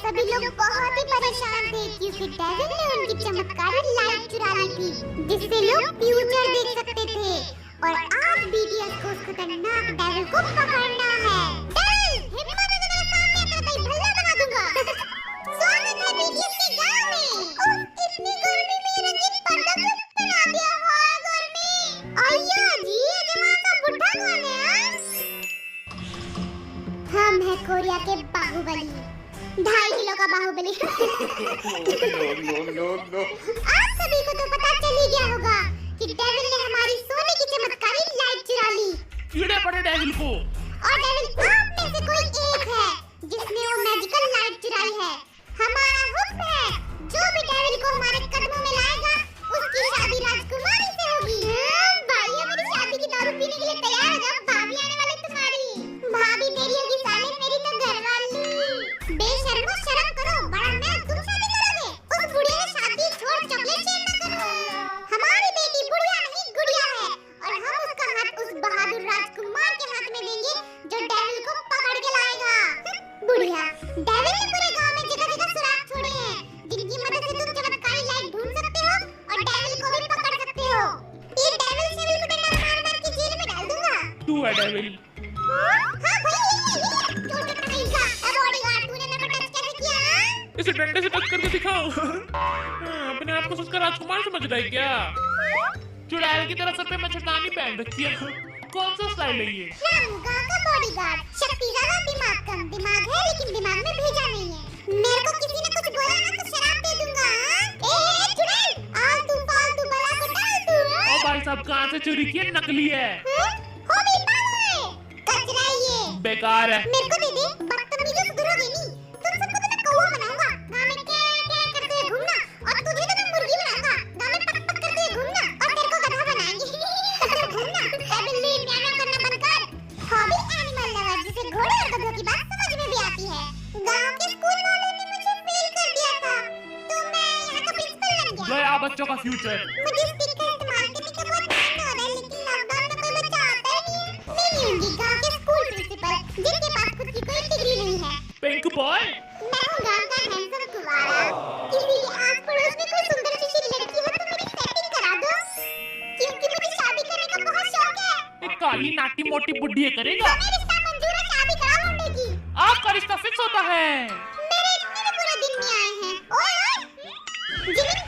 सभी लोग बहुत ही परेशान थे क्योंकि डेविल ने उनकी चमत्कारी लाइट चुरा ली थी, जिससे लोग फ्यूचर देख सकते थे। और आज बीटीएस को उस खतरनाक डेविल को पकड़ना है। डेविल, हिम्मत है तो मेरे सामने आकर कहीं भल्ला बना दूंगा। स्वागत है बीटीएस के गांव में। उफ, इतनी गर्मी में रंगीन पर्दा क्यों पहना दिया? हाय गर्मी। आया जी, ये जवान सा बुढ़ा कौन है? हम है कोरिया के बाहुबली, 2.5 किलो का बाहुबली। आप सभी को तो पता चल ही गया होगा कि डेविल ने हमारी सोने की चमत्कारी लाइट चुरा ली। कीड़े पड़े डेविल को। और डेविल आप में से कोई एक है जिसने वो मैजिकल लाइट चुराई है। हमारा हुक्म है, जो भी डेविल को हमारे कदमों में लाएगा उसकी शादी राजकुमारी से होगी। भाई मेरी शादी की दारू पीने के लिए तैयार हो जाओ, भाभी आने वाली तुम्हारी। भाभी तेरी होगी साले, मेरी तो घरवाली। बेशर्मो, शर्म करो, बड़ा मैं तुम शादी करोगे? उस बुढ़िया ने शादी छोड़ चॉकलेट शेयर ना करो। हमारी बेटी बुढ़िया नहीं गुड़िया है और हम उसका हाथ उस बहादुर राजकुमार के हाथ में देंगे जो डेविल को पकड़ के लाएगा। बुढ़िया, डेविल ने पूरे गांव में जगह-जगह सुराग छोड़े हैं जिनकी मदद से तुम चमत्कारी लाइट ढूंढ सकते हो और डेविल को भी पकड़ सकते हो। ये डेविल शेविल को डंडा मार-मार के जेल में डाल दूंगा। तू है डेविल। हाँ भाई, छोटा कहीं का बॉडीगार्ड, तूने मेरे को टच कैसे किया? इसे डंडे से टच करके दिखाओ। अपने आप को सोचकर राजकुमार समझ रहा है क्या? चुड़ैल की तरह सर पे मच्छरदानी पहन रखी है। कौन सा स्टाइल है ये? रामगा का बॉडीगार्ड, शक्ति ज्यादा दिमाग कम। दिमाग है लेकिन दिमाग में भेजा नहीं है। मेरे को किसी ने कुछ बोला ना तो शराब दे दूंगा। ए चुड़ैल, आलतू फालतू बला को डाल दूं। ओ भाई साहब, कहाँ से चोरी की है? नकली है। हो भी पाओ, कचरा है ये, बेकार है। मेरे को दे दे, बदतमीजी से करोगे नहीं। तुम सबको तो मैं कौवा बनाऊंगा, गांव में क्या क्या करते हुए घूमना, और तुझे तो मैं मुर्गी बनाऊंगा, गांव में पक पक करते हुए घूमना, और तेरे को गधा बनाएंगे। घूमना, डेविल प्यानो करना बंद कर। हॉबी एनिमल लवर, जिसे घोड़े और गधों की बात समझ में भी आती है। गांव के स्कूल वालों ने मुझे फेल कर दिया था, तो मैं यहाँ का प्रिंसिपल बन गया। गया बच्चों का फ्यूचर। मुझे स्टिक का इस्तेमाल करने का बहुत मन हो रहा है, लेकिन लॉकडाउन में कोई बच्चा आता ही नहीं है। मैं नहीं होंगी गांव के स्कूल प्रिंसिपल जिनके पास खुद की कोई डिग्री नहीं है। Pink boy. मैं हूँ गांव का हैंडसम कुंवारा। किसी के आस पड़ोस में कोई सुंदर सी लड़की हो तो मेरी सेटिंग करा दो, क्योंकि मुझे शादी करने का बहुत शौक है। एक काली नाटी मोटी बुढ़ी करेगा। हमें रिश्ता मंजूर है, शादी करा लौंडे की। आपका रिश्ता फिक्स होता है। मेरे इतने भी बुरे दिन नहीं आए हैं। ओए ओए, जिमिन